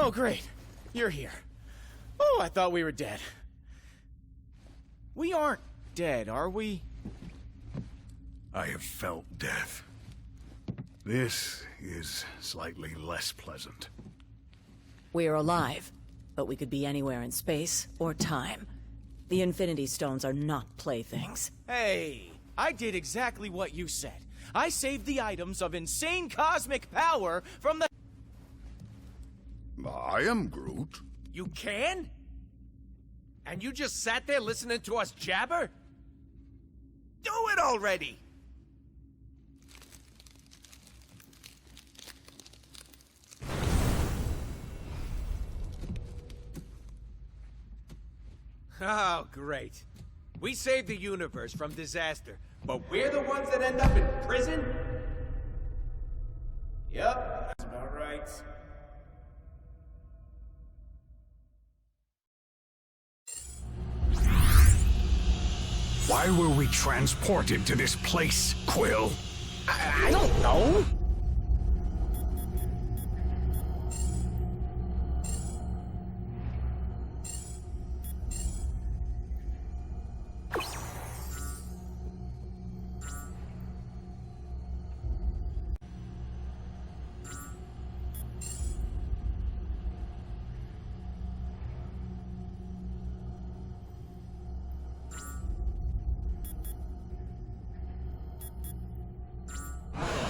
Oh, great. You're here. Oh, I thought we were dead. We aren't dead, are we? I have felt death. This is slightly less pleasant. We're alive, but we could be anywhere in space or time. The Infinity Stones are not playthings. Hey, I did exactly what you said. I saved the items of insane cosmic power from the... I am Groot. You can? And you just sat there listening to us jabber? Do it already! Oh, great. We saved the universe from disaster, but we're the ones that end up in prison? Yep, that's about right. Why were we transported to this place, Quill? I don't know.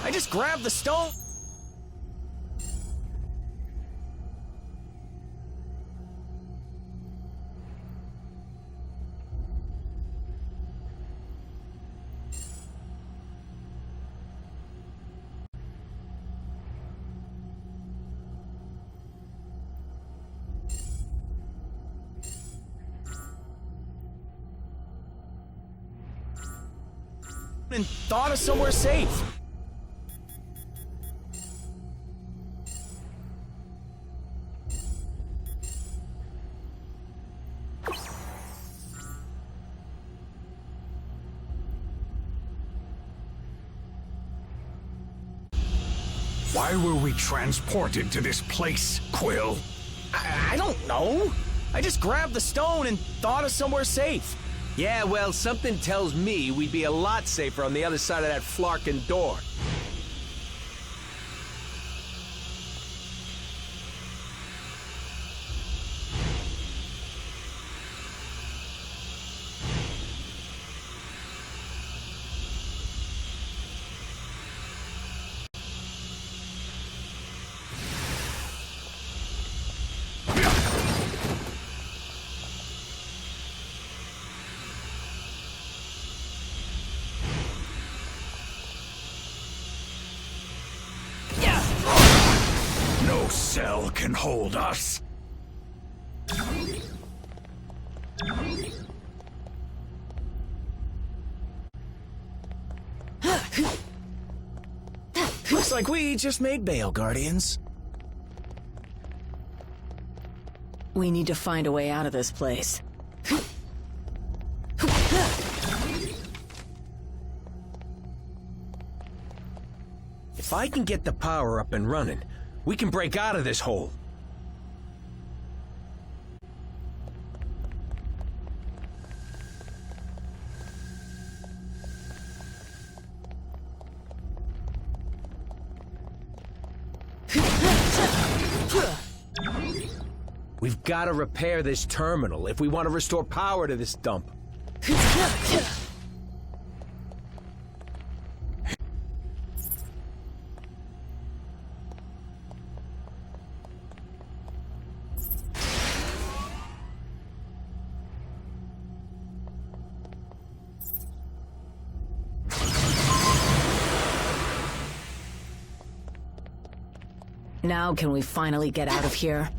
I just grabbed the stone. And thought of somewhere safe. Why were we transported to this place, Quill? I don't know. I just grabbed the stone and thought of somewhere safe. Yeah, well, something tells me we'd be a lot safer on the other side of that flarkin' door. No cell can hold us. Looks like we just made bail, Guardians. We need to find a way out of this place. If I can get the power up and running, we can break out of this hole. We've got to repair this terminal if we want to restore power to this dump. Now can we finally get out of here?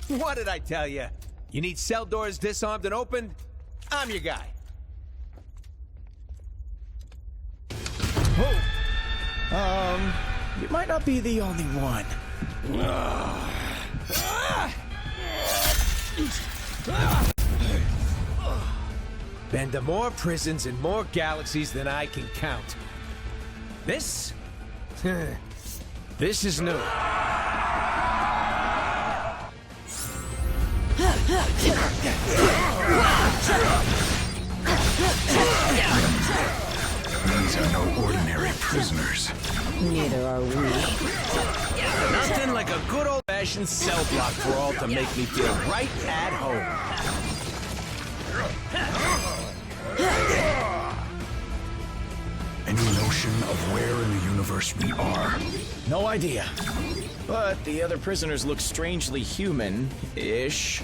What did I tell you? You need cell doors disarmed and opened? I'm your guy. You might not be the only one. Been to more prisons in more galaxies than I can count. This? This is new. These are no ordinary prisoners. Neither are we. Nothing like a good old-fashioned cell block brawl to make me feel right at home. Any notion of where in the universe we are? No idea. But the other prisoners look strangely human-ish.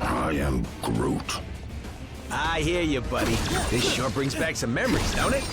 I am Groot. I hear you, buddy. This sure brings back some memories, don't it?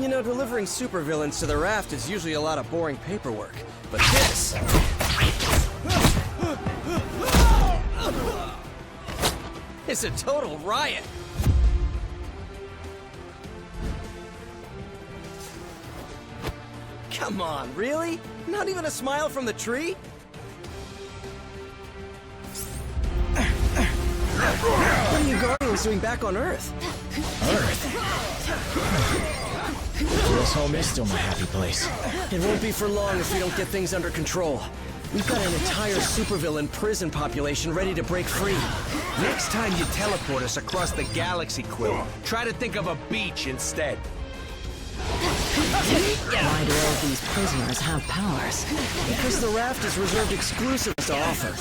You know, delivering supervillains to the RAFT is usually a lot of boring paperwork. But this... it's a total riot! Come on, really? Not even a smile from the tree? What are you Guardians doing back on Earth? This home is still my happy place. It won't be for long if we don't get things under control. We've got an entire supervillain prison population ready to break free. Next time you teleport us across the galaxy, Quill, try to think of a beach instead. Why do all these prisoners have powers? Because the RAFT is reserved exclusives to offer.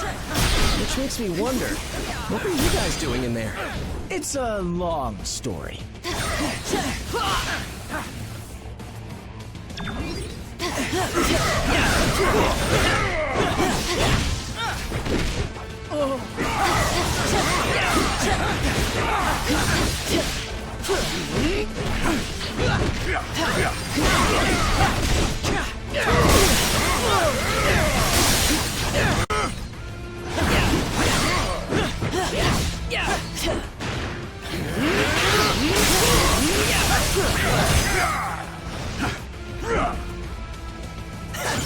Which makes me wonder, what were you guys doing in there? It's a long story.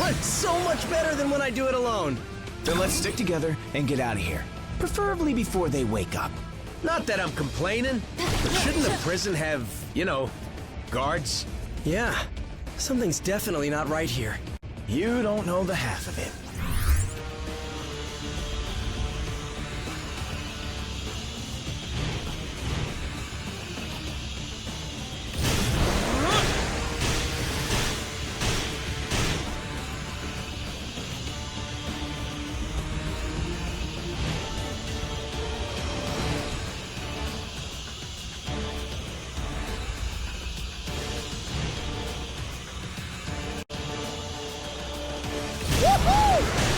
It's so much better than when I do it alone. Then let's stick together and get out of here. Preferably before they wake up. Not that I'm complaining, but shouldn't the prison have, you know, guards? Yeah, something's definitely not right here. You don't know the half of it. Woohoo!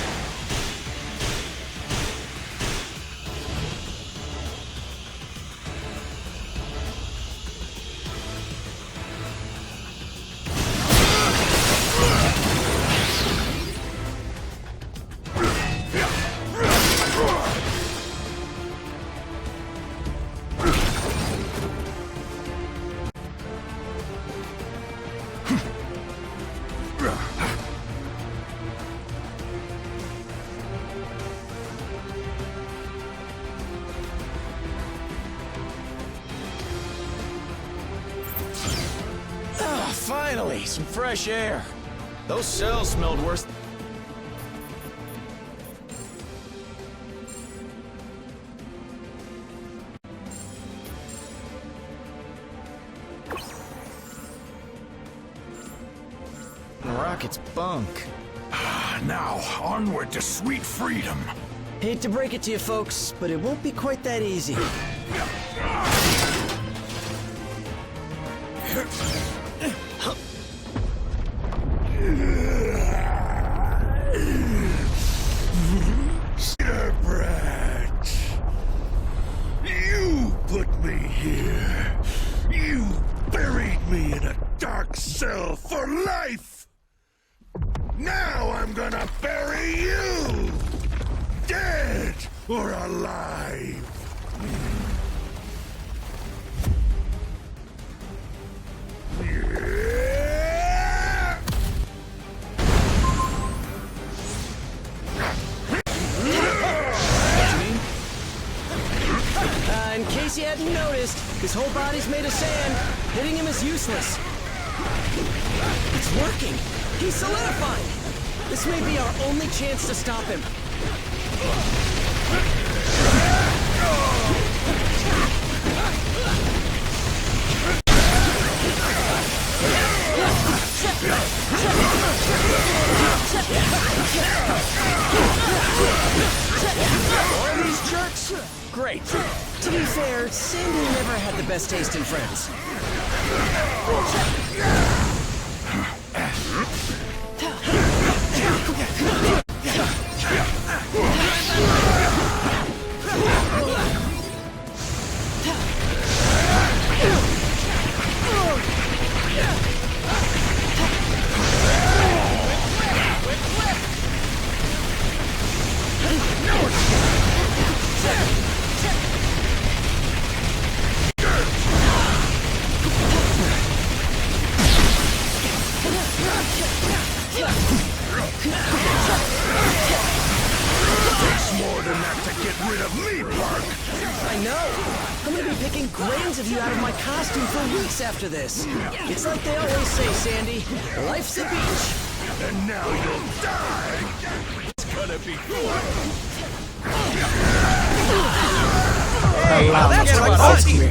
Finally, some fresh air. Those cells smelled worse. Rocket's bunk. Now, onward to sweet freedom. Hate to break it to you folks, but it won't be quite that easy. Brat, you put me here. You buried me in a dark cell for life. Now I'm gonna bury you, dead or alive. In case you hadn't noticed, his whole body's made of sand. Hitting him is useless. It's working! He's solidifying! This may be our only chance to stop him. Are these jerks? Great. To be fair, Sandy never had the best taste in friends. I know! I'm gonna be picking grains of you out of my costume for weeks after this. It's like they always say, Sandy, life's a beach. And now you'll die. It's gonna be fun. Hey, now that's what I see.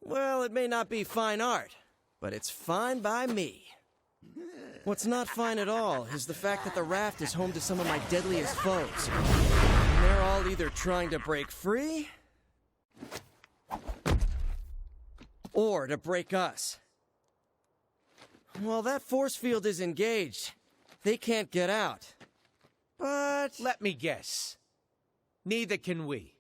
Well, it may not be fine art, but it's fine by me. What's not fine at all is the fact that the raft is home to some of my deadliest foes. And they're all either trying to break free, or to break us. Well, that force field is engaged. They can't get out. But Let me guess. Neither can we.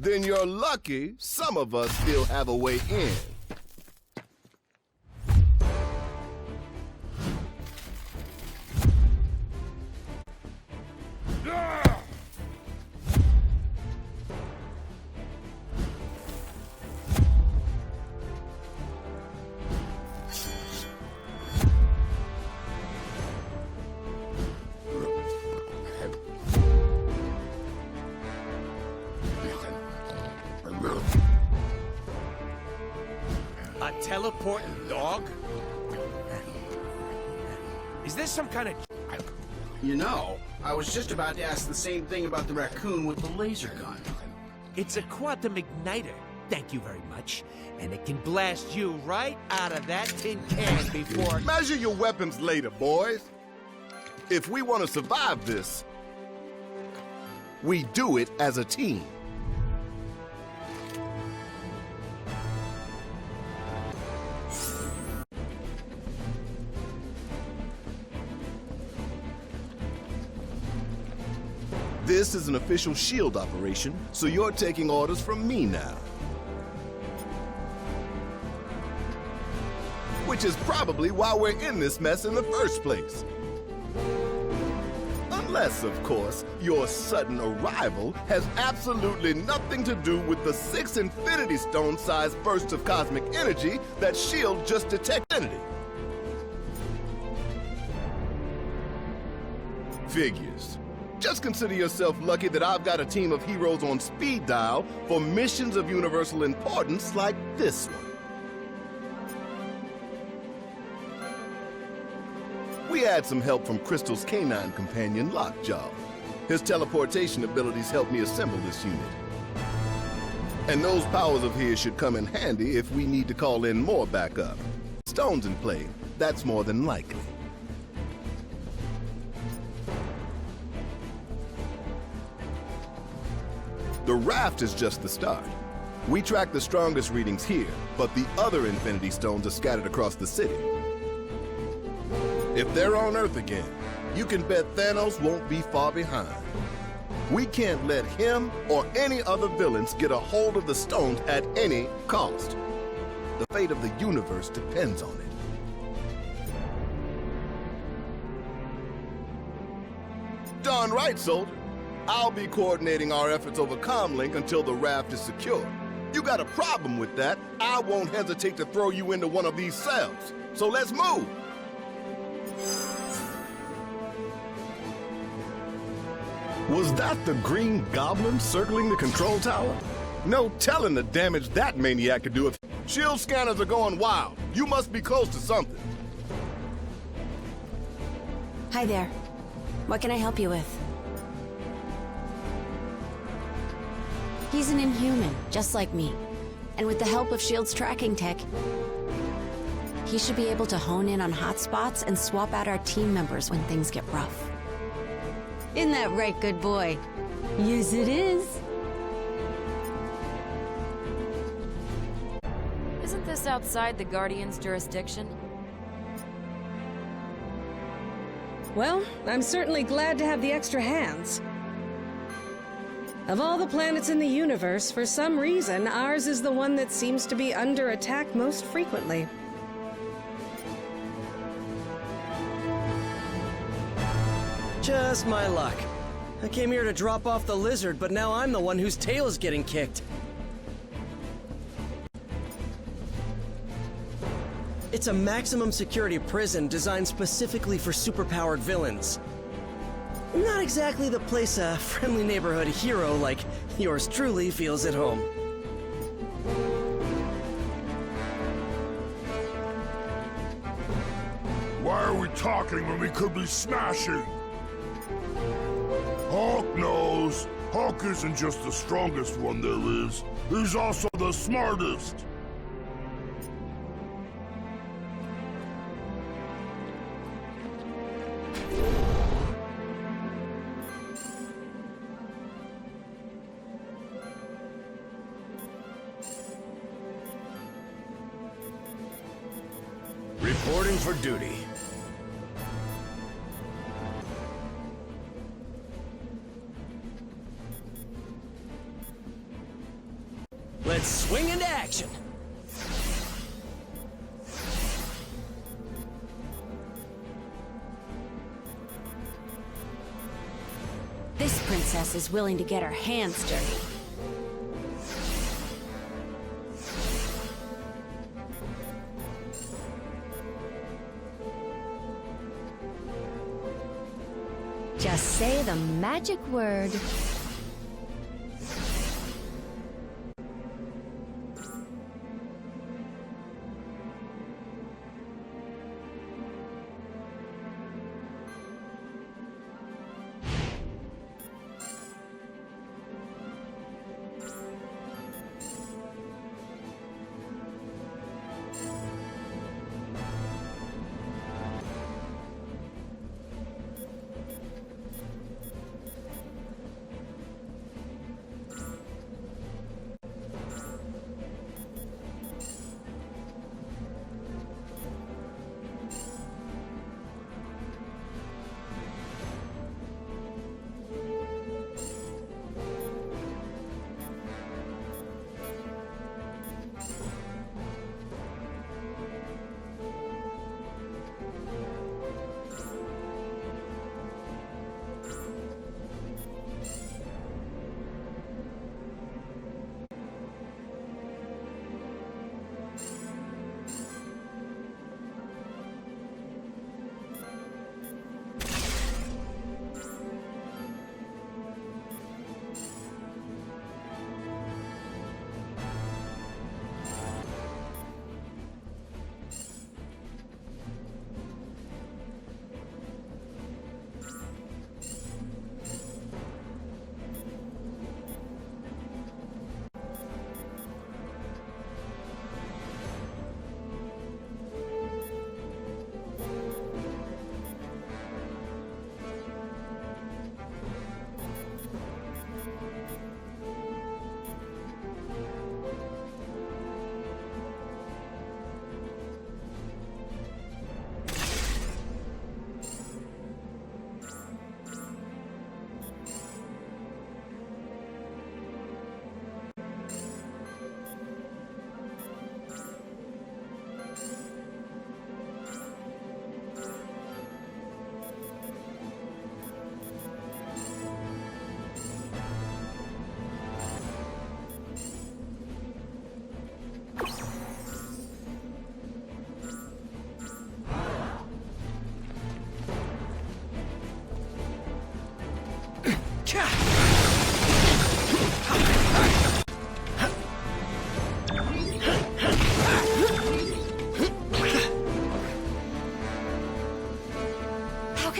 Then you're lucky some of us still have a way in. teleporting dog? Is this some kind of... You know, I was just about to ask the same thing about the raccoon with the laser gun. It's a quantum igniter. Thank you very much. And it can blast you right out of that tin can before... Measure your weapons later, boys. If we want to survive this, we do it as a team. This is an official SHIELD operation, so you're taking orders from me now. Which is probably why we're in this mess in the first place. Unless, of course, your sudden arrival has absolutely nothing to do with the 6 Infinity Stone-sized bursts of cosmic energy that SHIELD just detected. Figures. Just consider yourself lucky that I've got a team of heroes on speed dial for missions of universal importance like this one. We had some help from Crystal's canine companion, Lockjaw. His teleportation abilities helped me assemble this unit. And those powers of his should come in handy if we need to call in more backup. Stones in play, that's more than likely. The RAFT is just the start. We track the strongest readings here, but the other Infinity Stones are scattered across the city. If they're on Earth again, you can bet Thanos won't be far behind. We can't let him or any other villains get a hold of the stones at any cost. The fate of the universe depends on it. Darn right, soldier. I'll be coordinating our efforts over Comlink until the RAFT is secure. You got a problem with that, I won't hesitate to throw you into one of these cells. So let's move! Was that the Green Goblin circling the control tower? No telling the damage that maniac could do if... SHIELD scanners are going wild. You must be close to something. Hi there. What can I help you with? He's an Inhuman, just like me. And with the help of S.H.I.E.L.D.'s tracking tech, he should be able to hone in on hotspots and swap out our team members when things get rough. Isn't that right, good boy? Yes, it is. Isn't this outside the Guardian's jurisdiction? Well, I'm certainly glad to have the extra hands. Of all the planets in the universe, for some reason, ours is the one that seems to be under attack most frequently. Just my luck. I came here to drop off the lizard, but now I'm the one whose tail is getting kicked. It's a maximum security prison designed specifically for superpowered villains. Not exactly the place a friendly neighborhood hero like yours truly feels at home. Why are we talking when we could be smashing? Hulk knows. Hulk isn't just the strongest one there is. He's also the smartest. Reporting for duty. Let's swing into action! This princess is willing to get her hands dirty. Just say the magic word.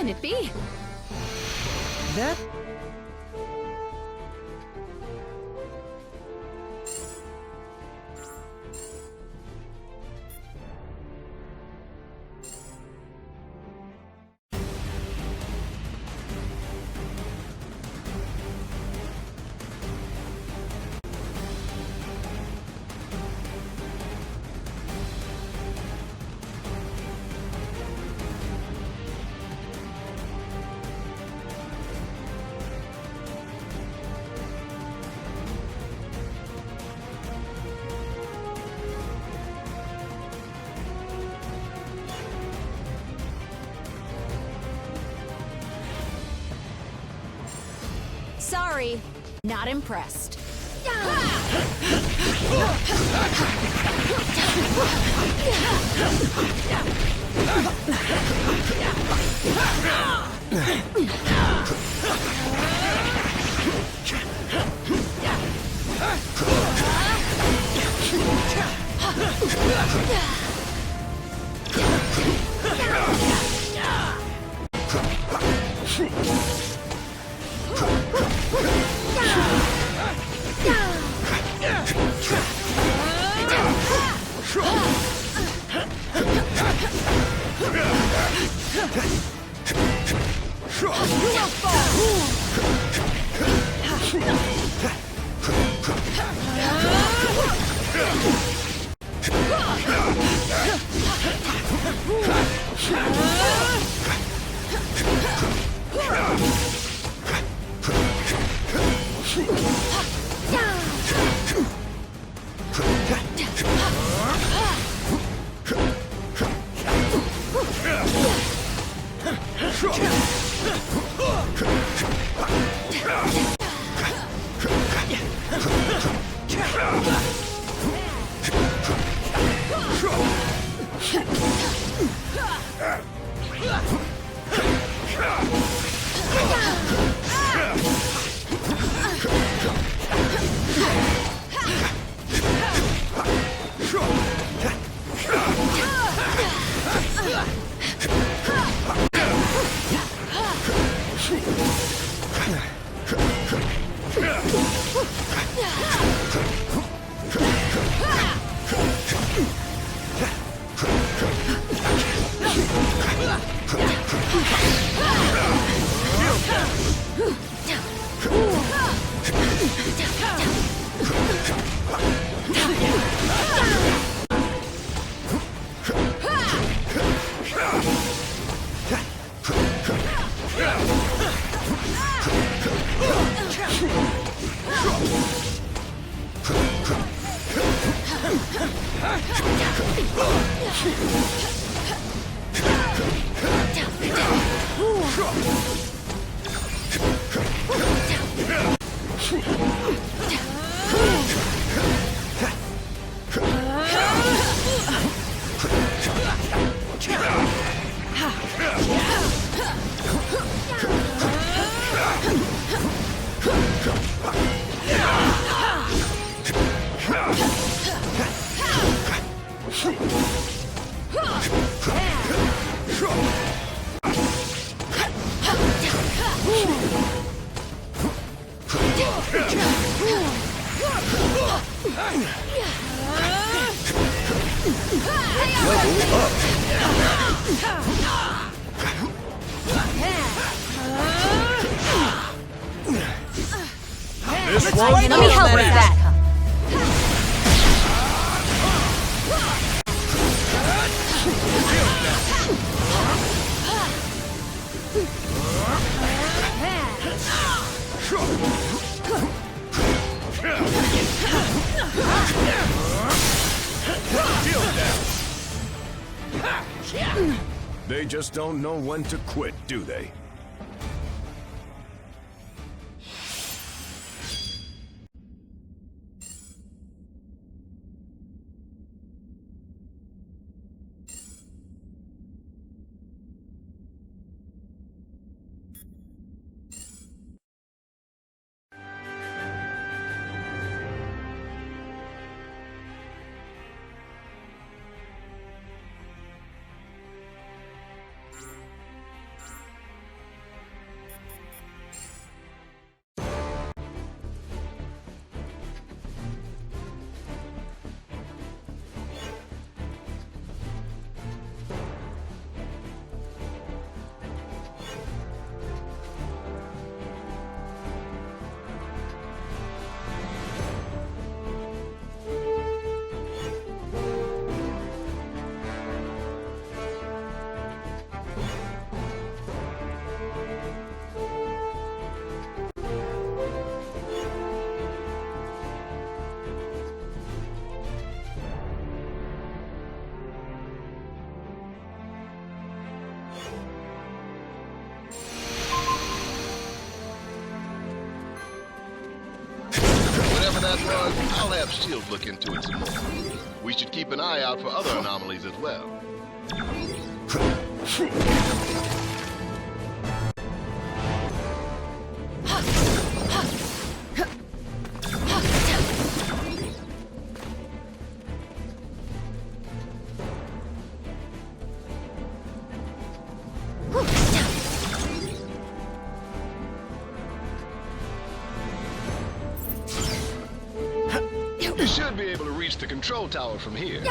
can it be? That... Sorry, not impressed. Let me help with that. They just don't know when to quit, do they? that was, I'll have S.H.I.E.L.D. look into it some more. We should keep an eye out for other anomalies as well. You should be able to reach the control tower from here.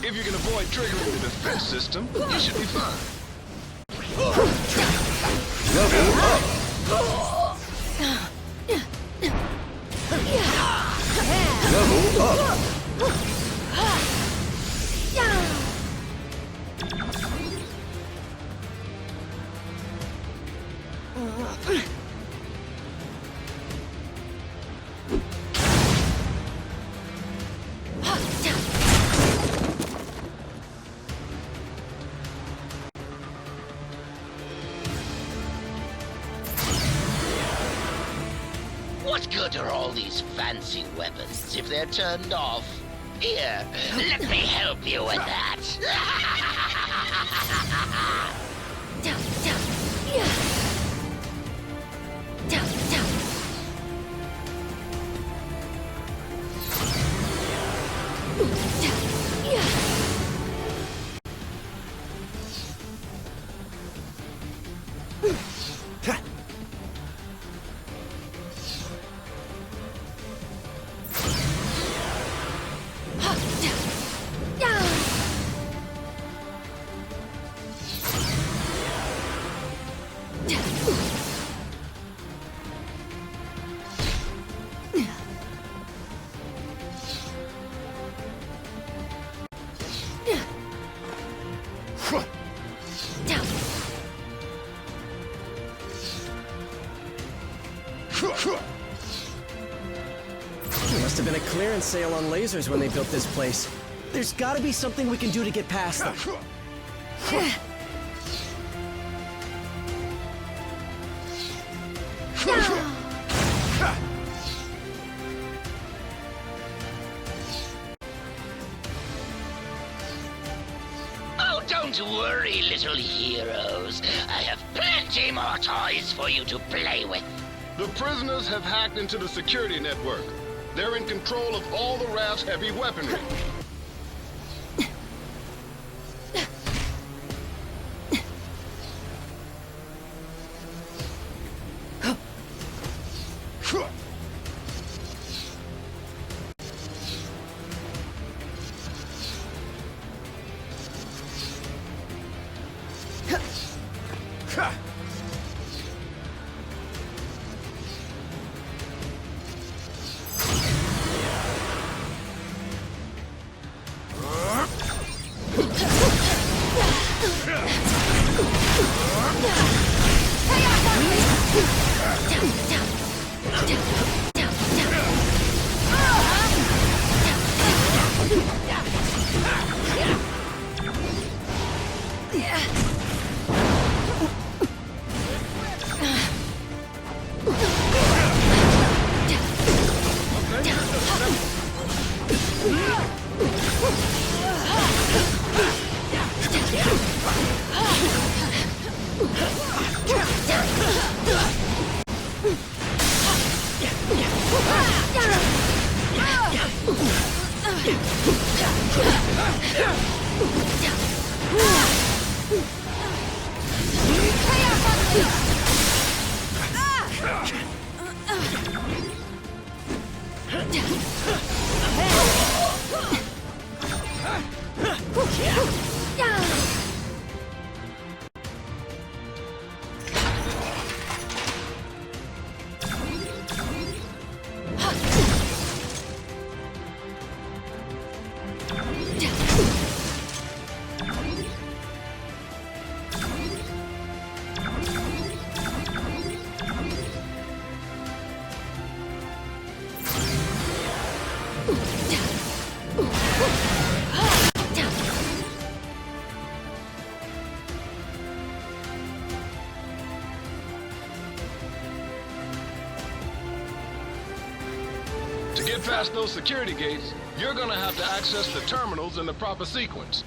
If you can avoid triggering the defense system, you should be fine. Level up! Level up! What good are all these fancy weapons if they're turned off? Here, let me help you with that. There must have been a clearance sale on lasers when they built this place. There's gotta be something we can do to get past them. Oh, don't worry, little heroes. I have plenty more toys for you to play with. The prisoners have hacked into the security network. They're in control of all the RAFT's heavy weaponry. past those security gates, you're gonna have to access the terminals in the proper sequence.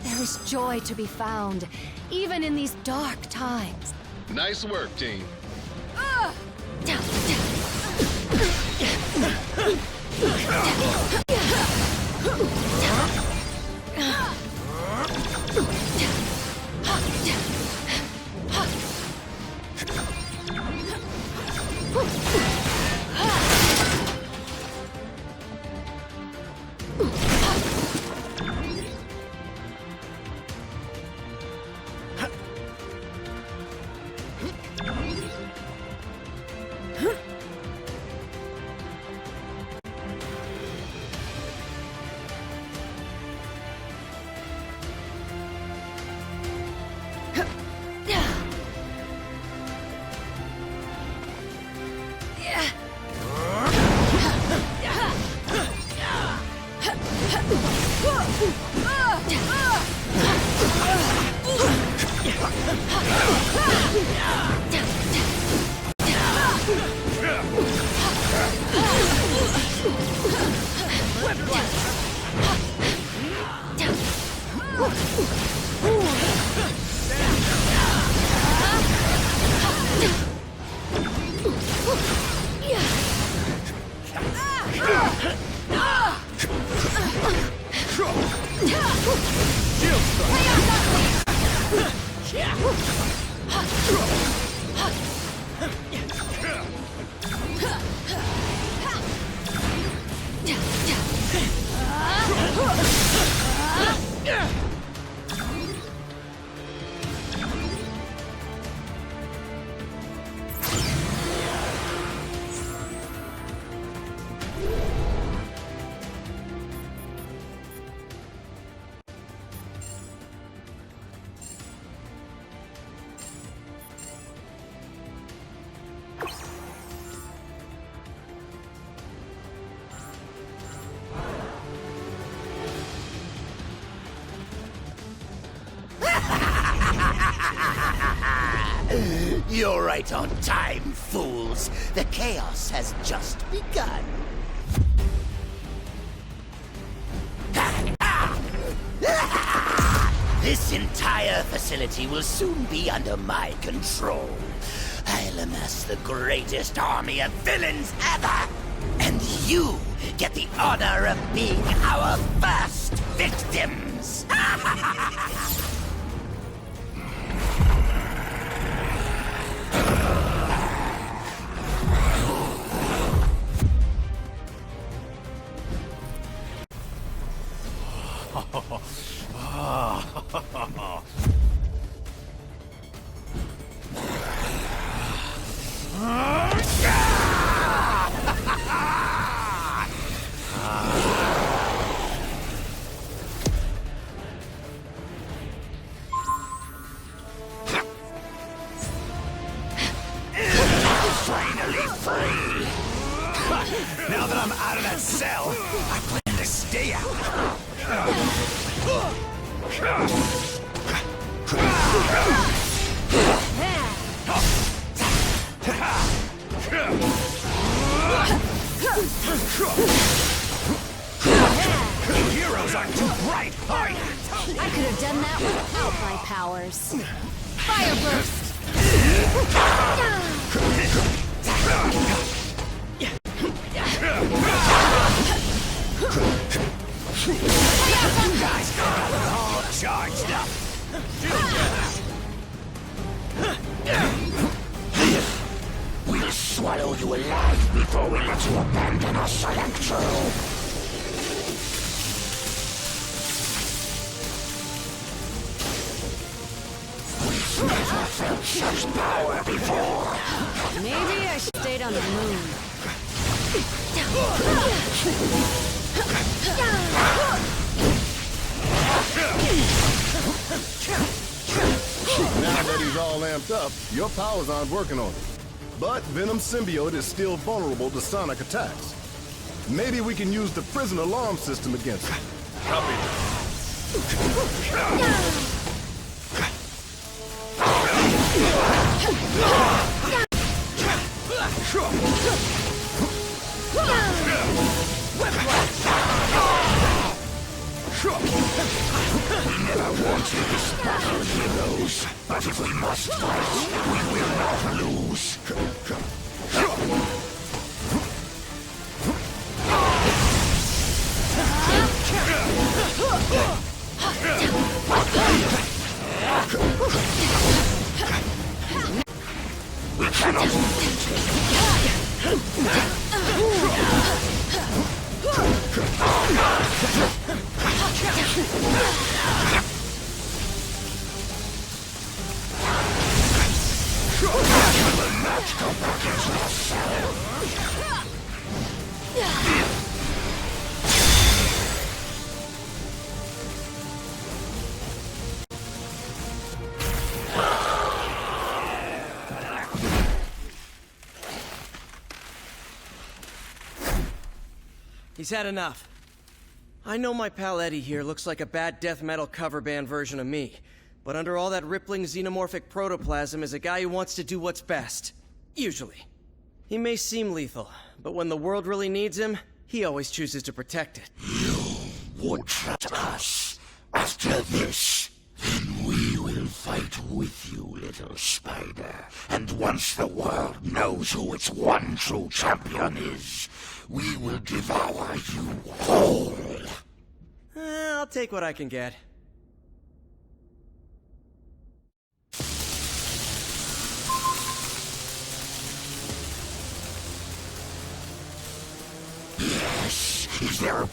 There is joy to be found, even in these dark times. Nice work, team. You're right on time, fools. The chaos has just begun. This entire facility will soon be under my control. I'll amass the greatest army of villains ever! And you get the honor of being our first victims! Finally free! Now that I'm out of that cell, I plan to stay out. Heroes aren't too bright, are you? I could have done that without my powers. Fire burst! Guys got it all charged up. We'll swallow you alive before we let you abandon us, Electro. We've never felt such power before. Maybe I stayed on the moon. Now that he's all amped up, your powers aren't working on him. But Venom Symbiote is still vulnerable to sonic attacks. Maybe we can use the prison alarm system against him. Copy. We never wanted this battle, heroes. But if we must fight, we will not lose. We cannot go back into the cell. He's had enough. I know my pal Eddie here looks like a bad death metal cover band version of me, but under all that rippling xenomorphic protoplasm is a guy who wants to do what's best. Usually. He may seem lethal, but when the world really needs him, he always chooses to protect it. You would trust us. After this, then we will fight with you, little spider. And once the world knows who its one true champion is, we will devour you whole. I'll take what I can get. Yes, is there a...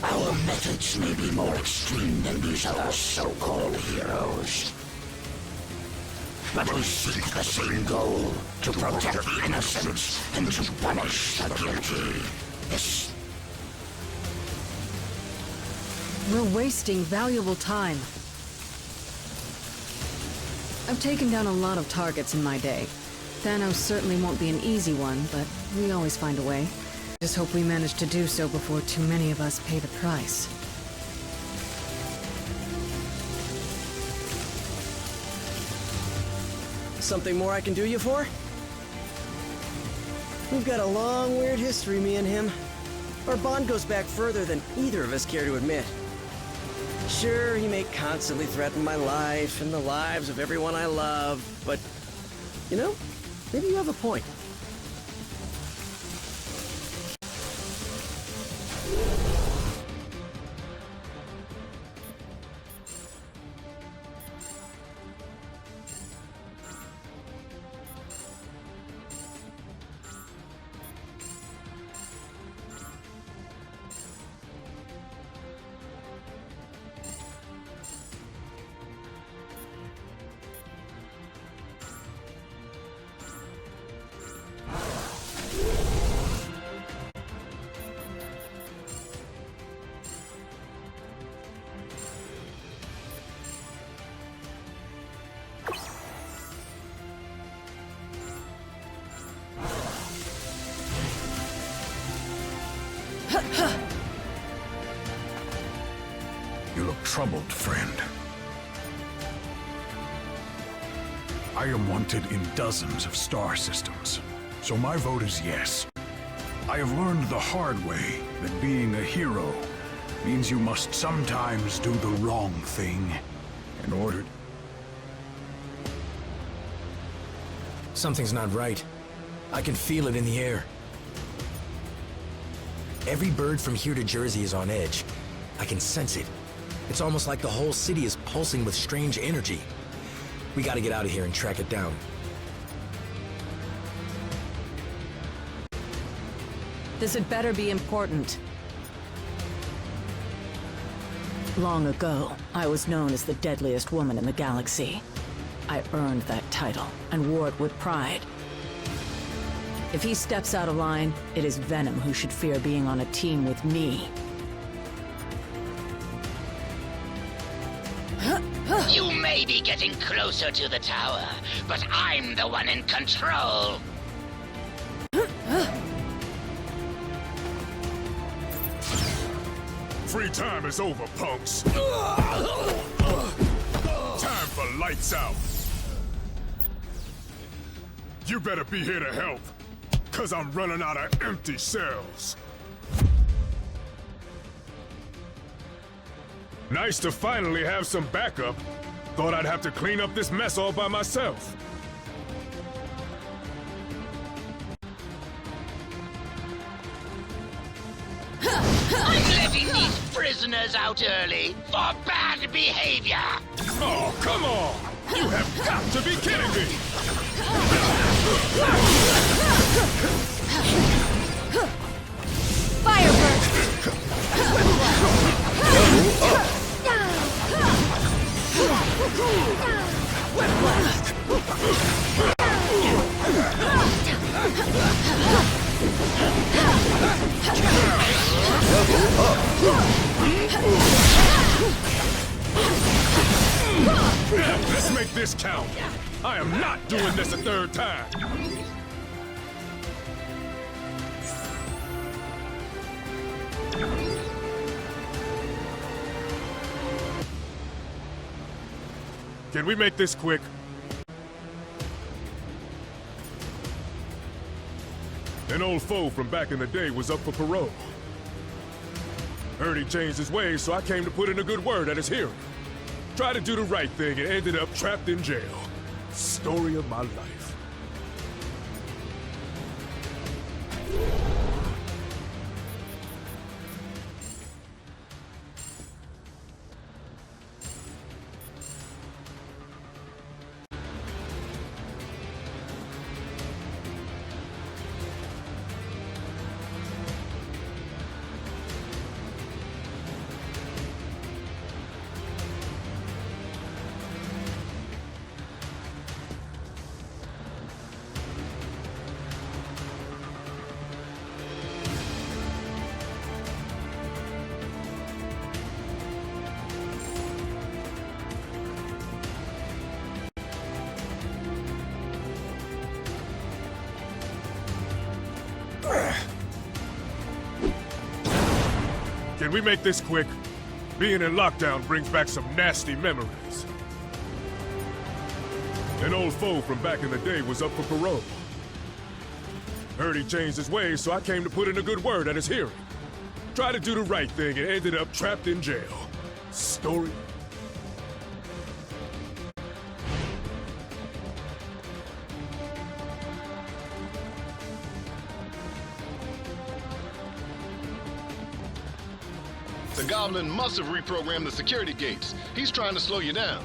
Our methods may be more extreme than these other so-called heroes. But we seek the same goal, to protect the innocent and to punish the guilty. This... We're wasting valuable time. I've taken down a lot of targets in my day. Thanos certainly won't be an easy one, but we always find a way. Just hope we manage to do so before too many of us pay the price. Something more I can do you for? We've got a long, weird history, me and him. Our bond goes back further than either of us care to admit. Sure, he may constantly threaten my life and the lives of everyone I love, but, you know, maybe you have a point. You look troubled, friend. I am wanted in dozens of star systems, so my vote is yes. I have learned the hard way that being a hero means you must sometimes do the wrong thing in order... Something's not right. I can feel it in the air. Every bird from here to Jersey is on edge. I can sense it. It's almost like the whole city is pulsing with strange energy. We gotta get out of here and track it down. This had better be important. Long ago, I was known as the deadliest woman in the galaxy. I earned that title and wore it with pride. If he steps out of line, it is Venom who should fear being on a team with me. You may be getting closer to the tower, but I'm the one in control. Free time is over, punks. Time for lights out. You better be here to help, 'cause I'm running out of empty cells. Nice to finally have some backup. Thought I'd have to clean up this mess all by myself. I'm letting these prisoners out early for bad behavior. Oh, come on! You have got to be kidding me! Let's make this count. I am not doing this a third time. Can we make this quick? An old foe from back in the day was up for parole. Heard he changed his ways, so I came to put in a good word at his hearing. Tried to do the right thing and ended up trapped in jail. Story of my life. Can we make this quick? Being in lockdown brings back some nasty memories. An old foe from back in the day was up for parole. Heard he changed his ways, so I came to put in a good word at his hearing. Tried to do the right thing and ended up trapped in jail. Story. The Goblin must have reprogrammed the security gates. He's trying to slow you down.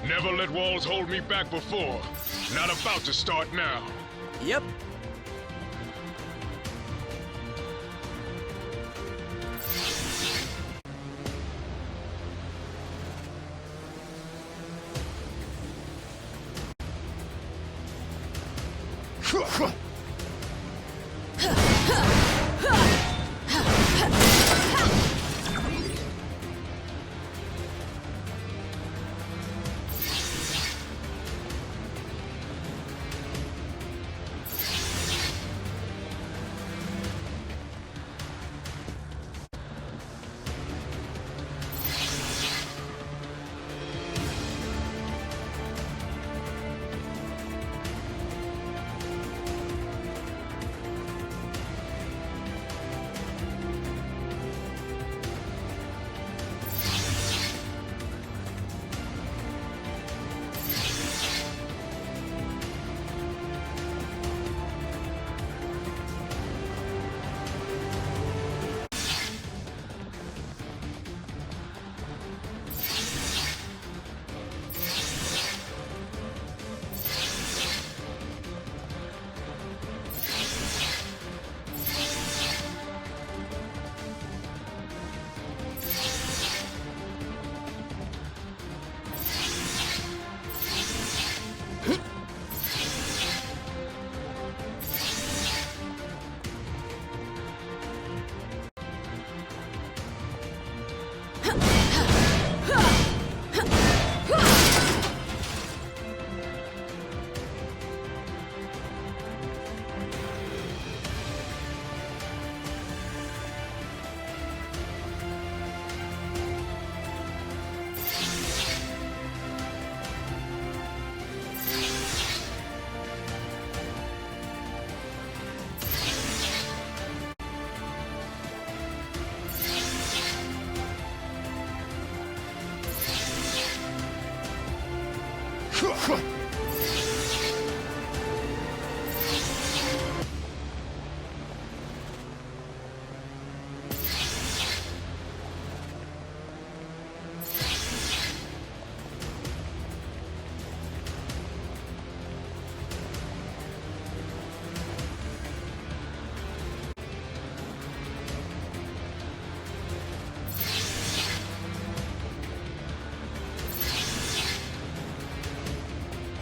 Never let walls hold me back before. Not about to start now. Yep.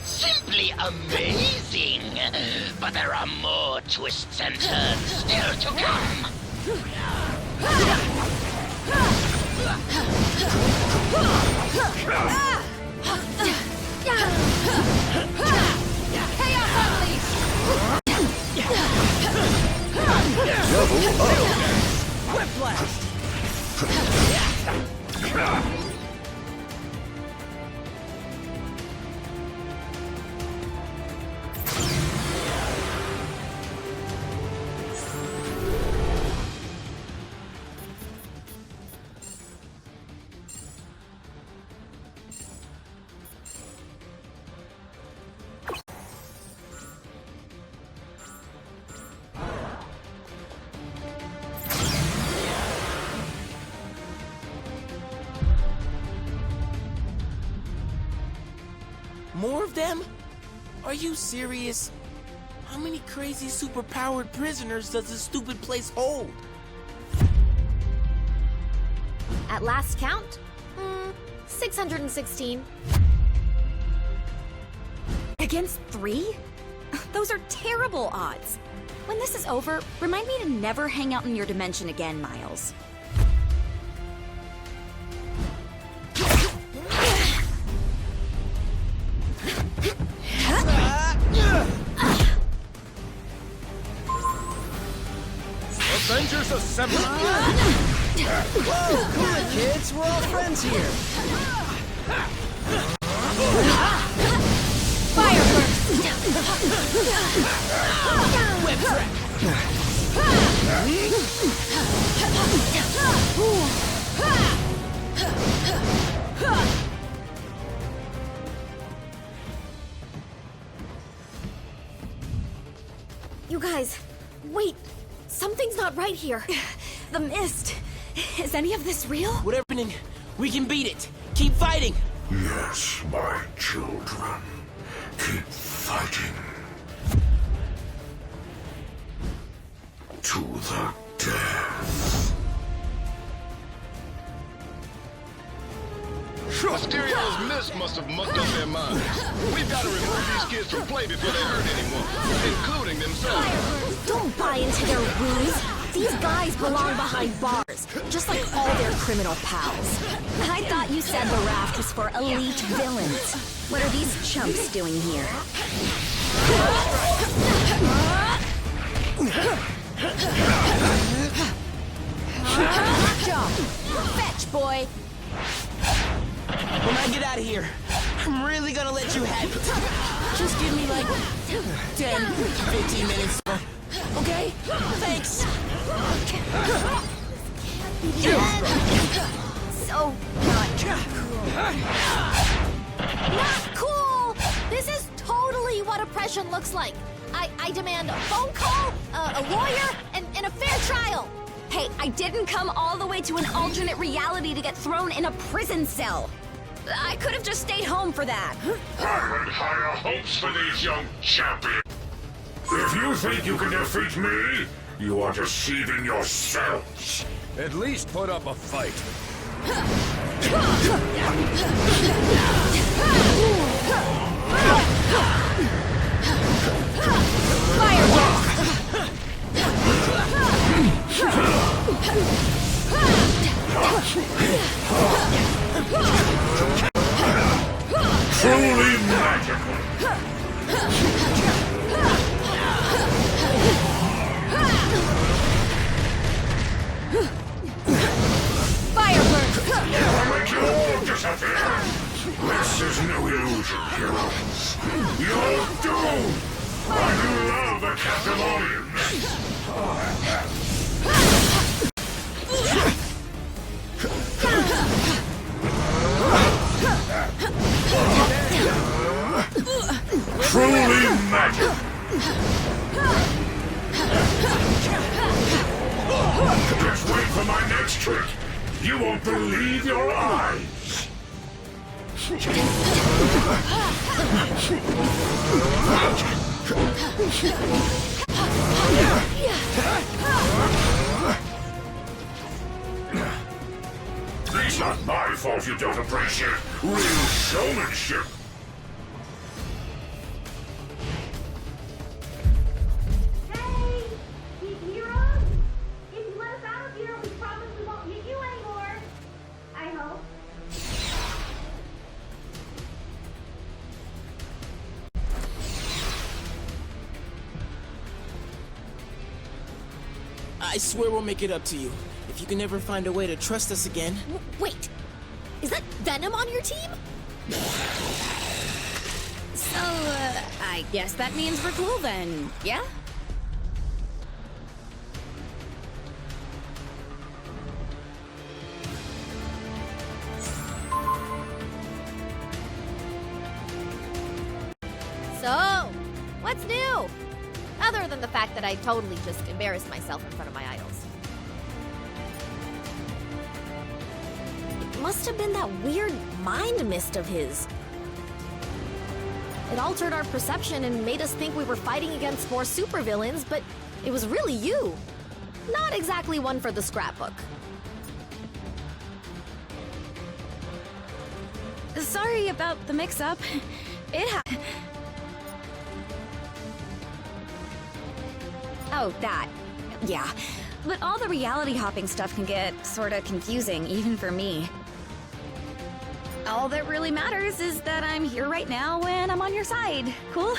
Simply amazing! But there are more twists and turns still to come! Double up! Whiplash! More of them? Are you serious? How many crazy superpowered prisoners does this stupid place hold? At last count, 616. Against 3? Those are terrible odds. When this is over, remind me to never hang out in your dimension again, Miles. Avengers Assemble! Whoa, cool it, kids. We're all friends here. Fire burst! Whip track! You guys, wait. Something's not right here. The mist. Is any of this real? Whatever, we can beat it. Keep fighting. Yes, my children. Keep fighting. To the death. Mysterio's mist must have mucked up their minds. We've got to remove these kids from play before they hurt anyone, including themselves. Don't buy into their ruse. These guys belong behind bars, just like all their criminal pals. I thought you said the RAFT was for elite villains. What are these chumps doing here? Jump! Fetch, boy! When I get out of here, I'm really gonna let you have it. Just give me like 10, 15 minutes. Okay? Thanks. So Not cool! This is totally what oppression looks like. I demand a phone call, a lawyer, and a fair trial. Hey, I didn't come all the way to an alternate reality to get thrown in a prison cell. I could have just stayed home for that. I had higher hopes for these young champions. If you think you can defeat me, you are deceiving yourselves. At least put up a fight. Truly magical. I'll make you all disappear. This is no illusion, heroes. You're doomed. I do love the captive audience. trick. You won't believe your eyes. It's not my fault you don't appreciate real showmanship. Hey! Heroes? If you let us out of here, we promise we won't hit you anymore. I hope. I swear we'll make it up to you. If you can ever find a way to trust us again. Wait! Is that Venom on your team? So, I guess that means we're cool then, yeah? So, what's new? Other than the fact that I totally just embarrassed myself in front of my idols. It must have been that weird mind mist of his. It altered our perception and made us think we were fighting against more supervillains, but it was really you. Not exactly one for the scrapbook. Sorry about the mix-up. Oh, that. Yeah. But all the reality hopping stuff can get sorta confusing, even for me. All that really matters is that I'm here right now and I'm on your side. Cool?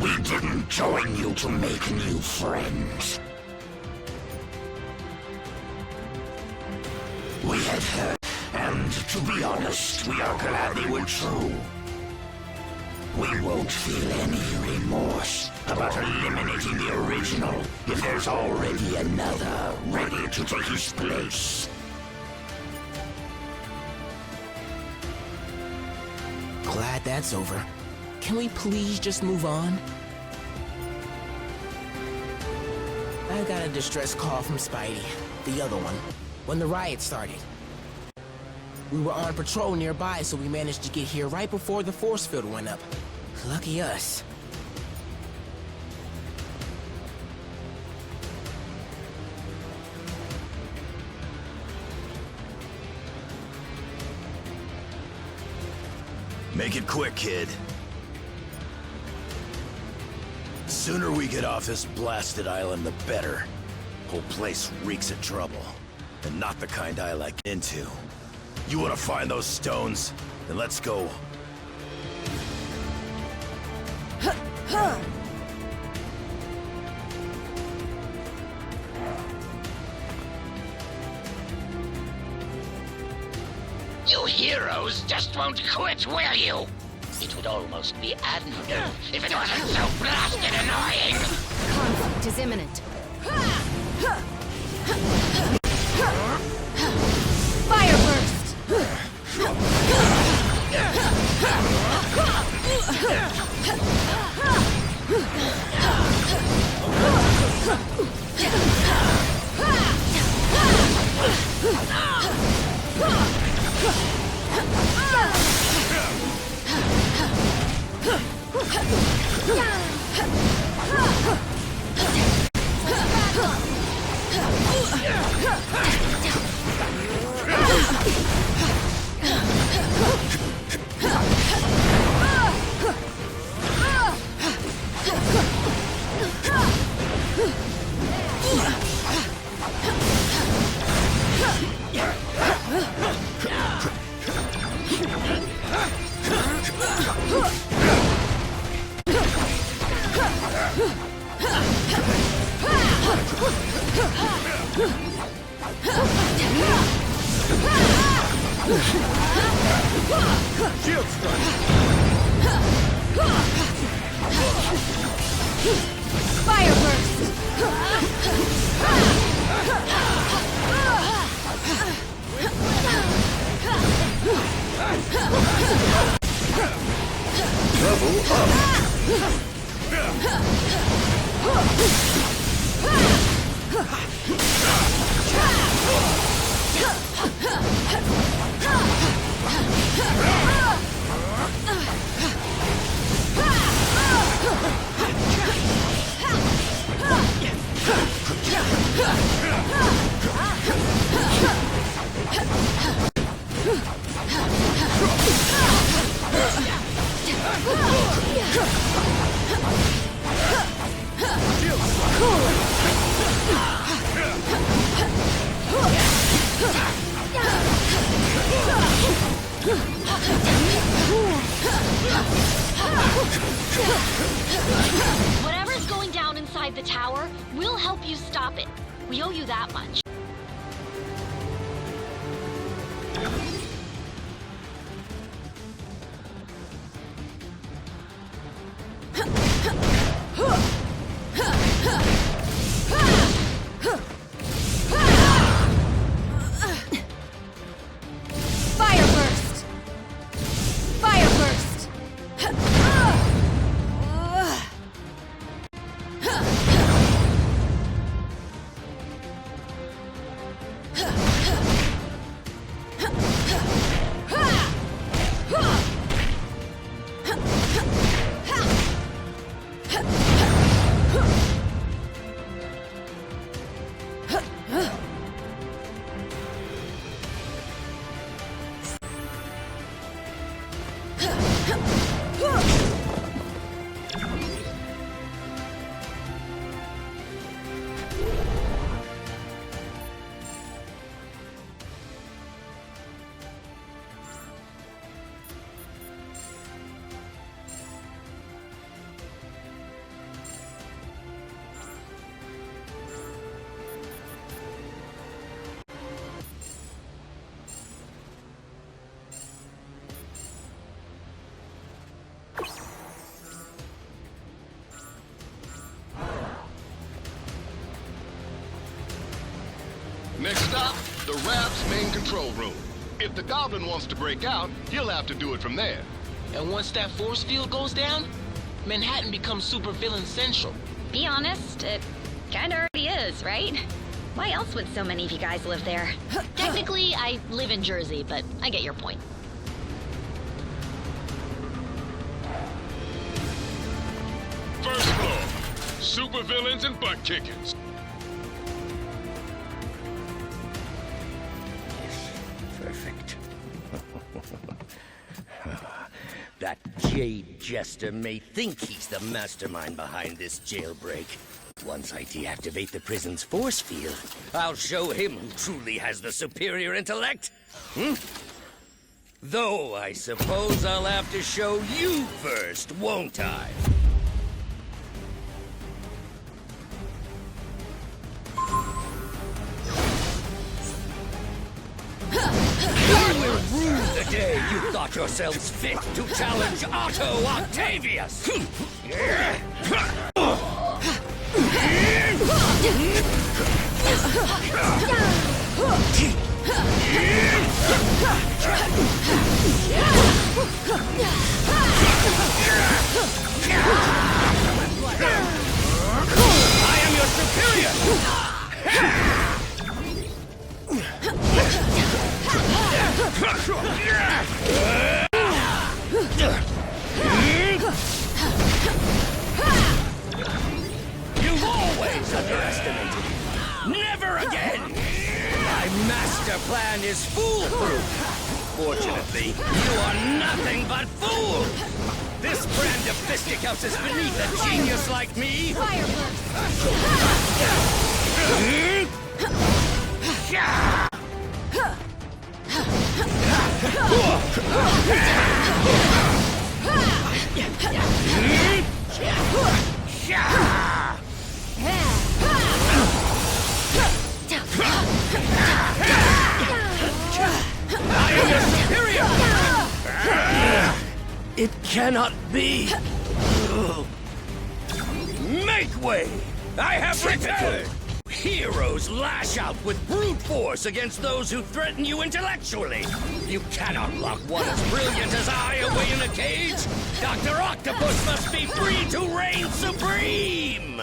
We didn't join you to make new friends. We had heard, and to be honest, we are glad they were true. We won't feel any remorse about eliminating the original if there's already another ready to take his place. Glad that's over. Can we please just move on? I got a distress call from Spidey, the other one, when the riot started. We were on patrol nearby, so we managed to get here right before the force field went up. Lucky us. Make it quick, kid. The sooner we get off this blasted island, the better. Whole place reeks of trouble, and not the kind I like into. You want to find those stones? Then let's go. You heroes just won't quit, will you? It would almost be admirable if it wasn't so blasted annoying. Conflict is imminent. Fire burst! Shield strike! Fire burst! Level up! Whatever's going down inside the tower, we'll help you stop it. We owe you that much. Next stop, the RAFT's main control room. If the Goblin wants to break out, he'll have to do it from there. And once that force field goes down, Manhattan becomes supervillain central. Be honest, it kinda already is, right? Why else would so many of you guys live there? Technically, I live in Jersey, but I get your point. First floor, supervillains and butt kickers. Perfect. That Jade Jester may think he's the mastermind behind this jailbreak. Once I deactivate the prison's force field, I'll show him who truly has the superior intellect. Though I suppose I'll have to show you first, won't I? You will rue the day you thought yourselves fit to challenge Otto Octavius! I am your superior! You've always underestimated me. Never again! My master plan is foolproof. Fortunately, you are nothing but fools. This brand of fisticuffs is beneath a genius like me. I am your superior! It cannot be. Make way! I have returned! Heroes lash out with brute force against those who threaten you intellectually. You cannot lock one as brilliant as I away in a cage. Dr. Octopus must be free to reign supreme!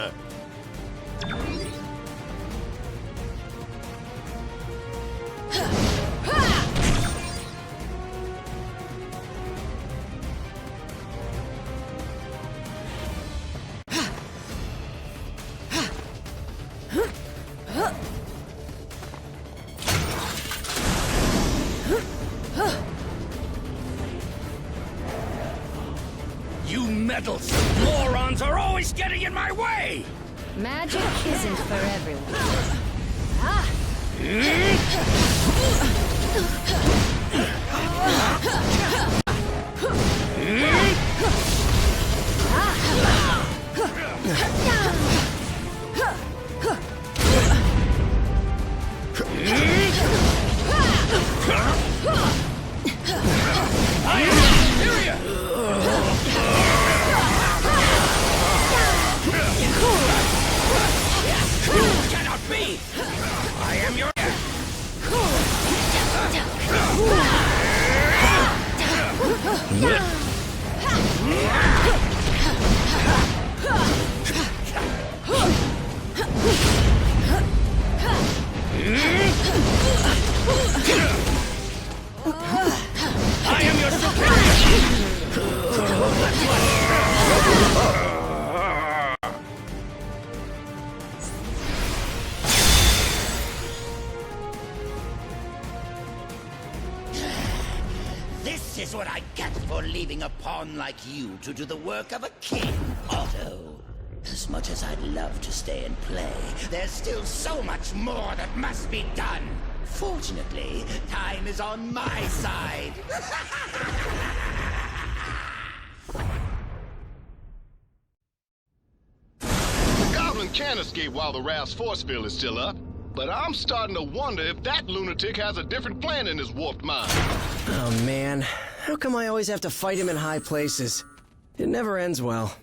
medals! Morons are always getting in my way! Magic isn't for everyone. I am superior! Cannot be! I am your... I am your This is what I get for leaving a pawn like you to do the work of a king, Otto. As much as I'd love to stay and play, there's still so much more that must be done. Fortunately, time is on my side. The Goblin can escape while the Raft's force field is still up, but I'm starting to wonder if that lunatic has a different plan in his warped mind. Oh man, how come I always have to fight him in high places? It never ends well.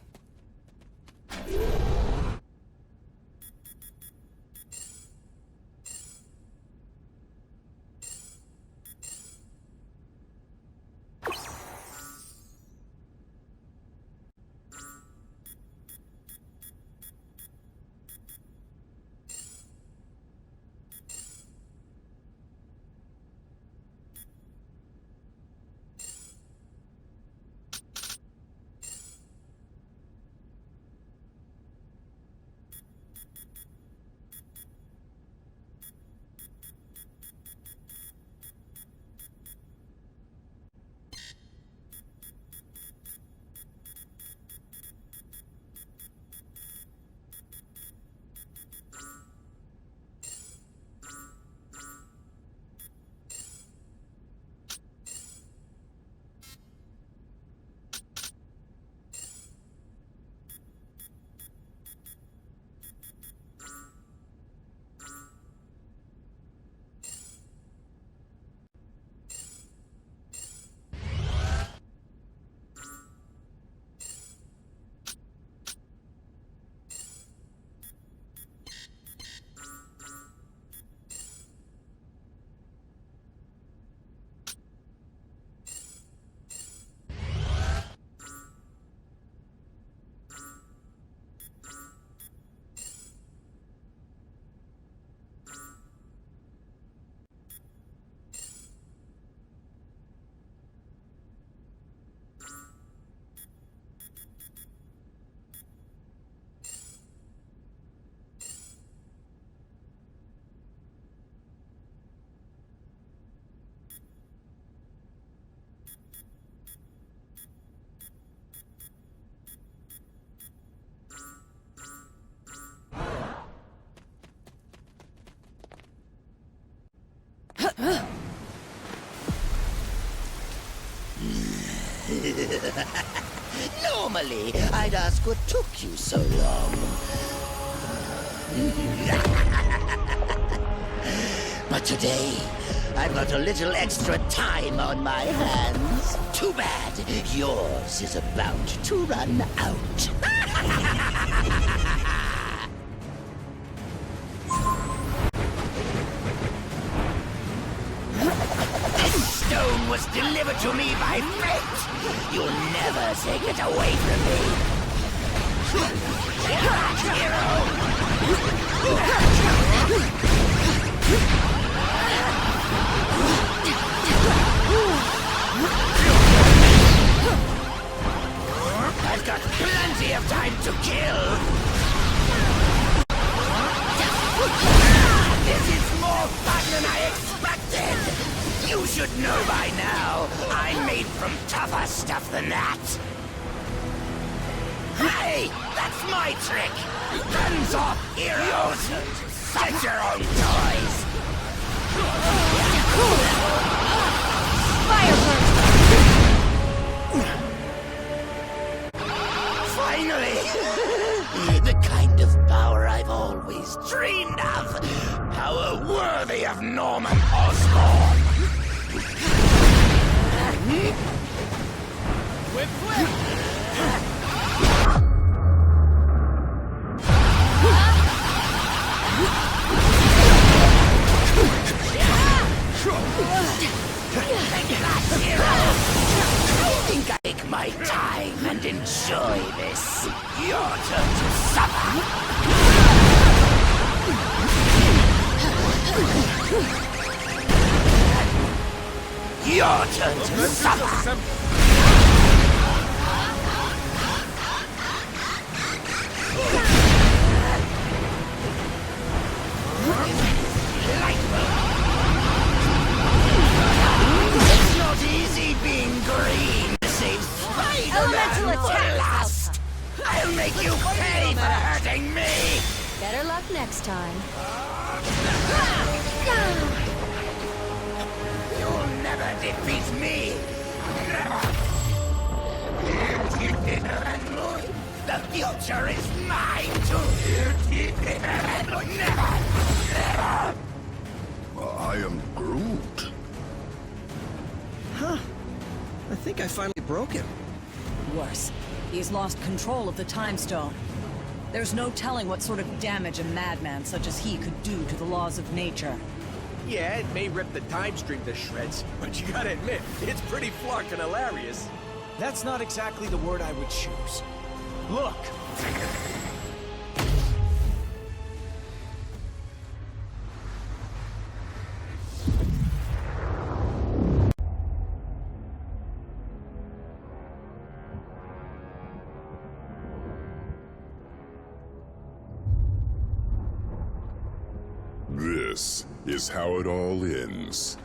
Normally, I'd ask what took you so long. But today, I've got a little extra time on my hands. Too bad. Yours is about to run out. This stone was delivered to me by fate. You'll never take it away from me. Hero! I've got plenty of time to kill. This is more fun than I expected. You should know by now, I'm made from tougher stuff than that. Hey, that's my trick! Guns off, heroes! Get your own toys! Fire burst! Finally! The kind of power I've always dreamed of! Power worthy of Norman Osborn! Whip, whip! I think I take my time and enjoy this. Your turn to suffer. Your turn to suffer. It's not easy being green to save Elemental Spider-Man attack! for last. I'll make you pay for hurting me. Better luck next time. You'll never defeat me. Never. The future is mine to never. I am Groot. Huh. I think I finally broke him. Worse, he's lost control of the Time Stone. There's no telling what sort of damage a madman such as he could do to the laws of nature. Yeah, it may rip the time stream to shreds, but you gotta admit, it's pretty fucking hilarious. That's not exactly the word I would choose. Look! This is how it all ends.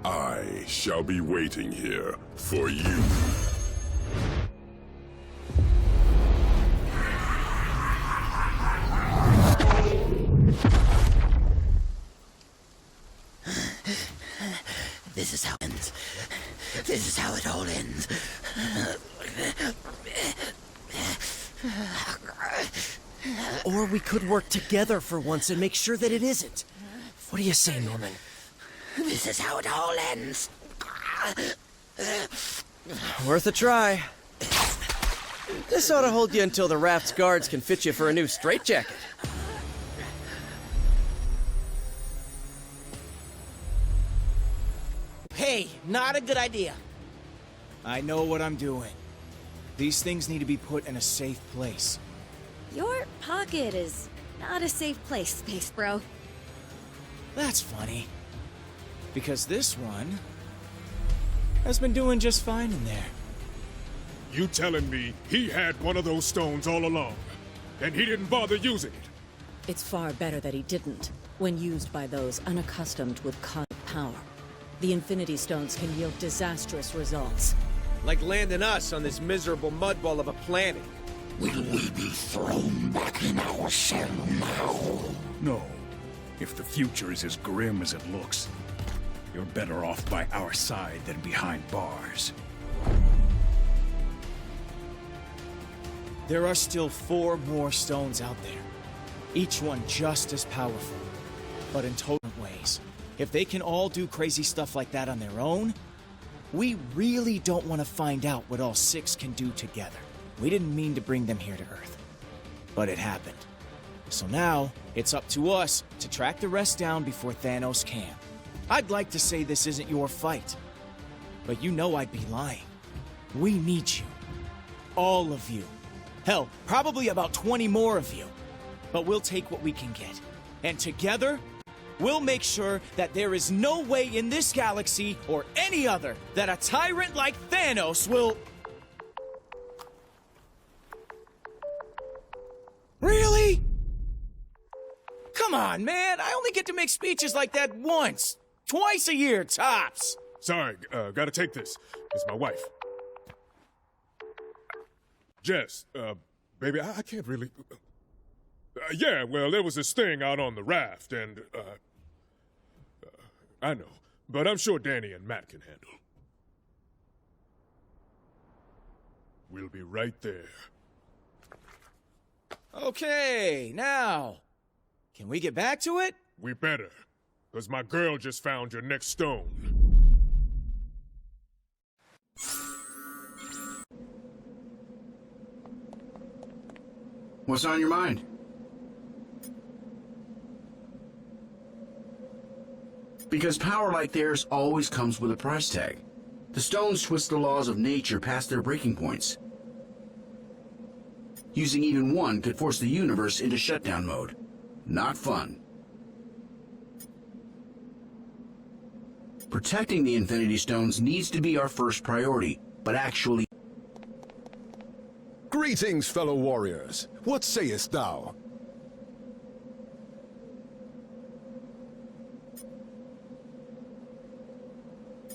I shall be waiting here for you. This is how it ends. This is how it all ends. Or we could work together for once and make sure that it isn't. What do you say, Norman? This is how it all ends. Worth a try. This ought to hold you until the Raft's guards can fit you for a new straitjacket. Hey, not a good idea. I know what I'm doing. These things need to be put in a safe place. Your pocket is not a safe place, Space Bro. That's funny. Because this one has been doing just fine in there. You telling me he had one of those stones all along, and he didn't bother using it? It's far better that he didn't, when used by those unaccustomed with cosmic power. The Infinity Stones can yield disastrous results. Like landing us on this miserable mudball of a planet. Will we be thrown back in our shell now? No. If the future is as grim as it looks, you're better off by our side than behind bars. There are still 4 more stones out there. Each one just as powerful, but in total ways. If they can all do crazy stuff like that on their own, we really don't want to find out what all 6 can do together. We didn't mean to bring them here to Earth, but it happened. So now, it's up to us to track the rest down before Thanos can. I'd like to say this isn't your fight, but you know I'd be lying. We need you. All of you. Hell, probably about 20 more of you. But we'll take what we can get. And together, we'll make sure that there is no way in this galaxy or any other that a tyrant like Thanos will... Really? Come on, man. I only get to make speeches like that once. Twice a year, tops. Sorry, gotta take this. It's my wife. Jess, Baby, I can't really... yeah, well, there was this thing out on the raft, and, I know, but I'm sure Danny and Matt can handle. We'll be right there. Okay, now, can we get back to it? We better, because my girl just found your next stone. What's on your mind? Because power like theirs always comes with a price tag. The stones twist the laws of nature past their breaking points. Using even one could force the universe into shutdown mode. Not fun. Protecting the Infinity Stones needs to be our first priority, but actually... Greetings, fellow warriors. What sayest thou?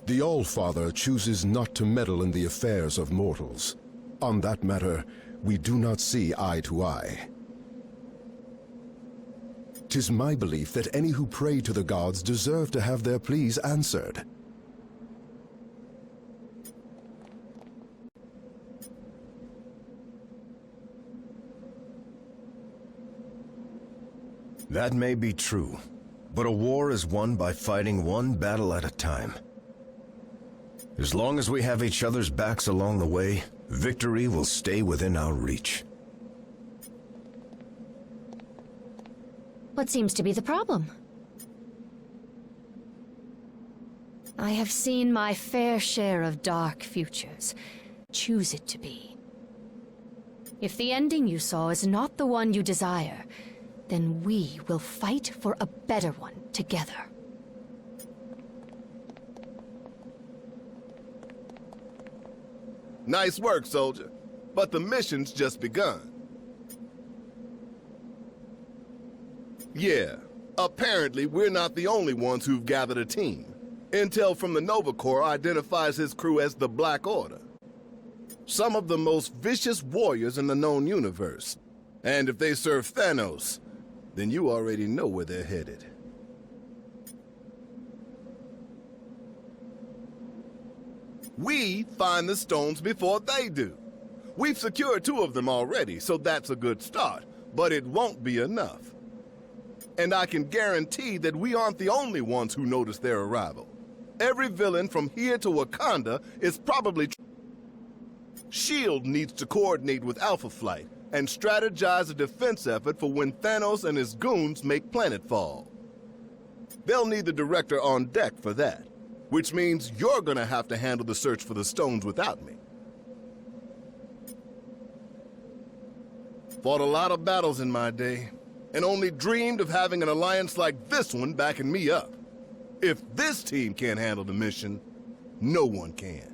The All-Father chooses not to meddle in the affairs of mortals. On that matter, we do not see eye to eye. 'Tis my belief that any who pray to the gods deserve to have their pleas answered. That may be true, but a war is won by fighting one battle at a time. As long as we have each other's backs along the way, victory will stay within our reach. What seems to be the problem? I have seen my fair share of dark futures. Choose it to be. If the ending you saw is not the one you desire, then we will fight for a better one together. Nice work, soldier. But the mission's just begun. Yeah, apparently we're not the only ones who've gathered a team. Intel from the Nova Corps identifies his crew as the Black Order. Some of the most vicious warriors in the known universe. And if they serve Thanos, then you already know where they're headed. We find the stones before they do. We've secured 2 of them already, so that's a good start, but it won't be enough. And I can guarantee that we aren't the only ones who noticed their arrival. Every villain from here to Wakanda is probably... S.H.I.E.L.D. needs to coordinate with Alpha Flight and strategize a defense effort for when Thanos and his goons make planetfall. They'll need the director on deck for that. Which means you're gonna have to handle the search for the stones without me. Fought a lot of battles in my day, and only dreamed of having an alliance like this one backing me up. If this team can't handle the mission, no one can.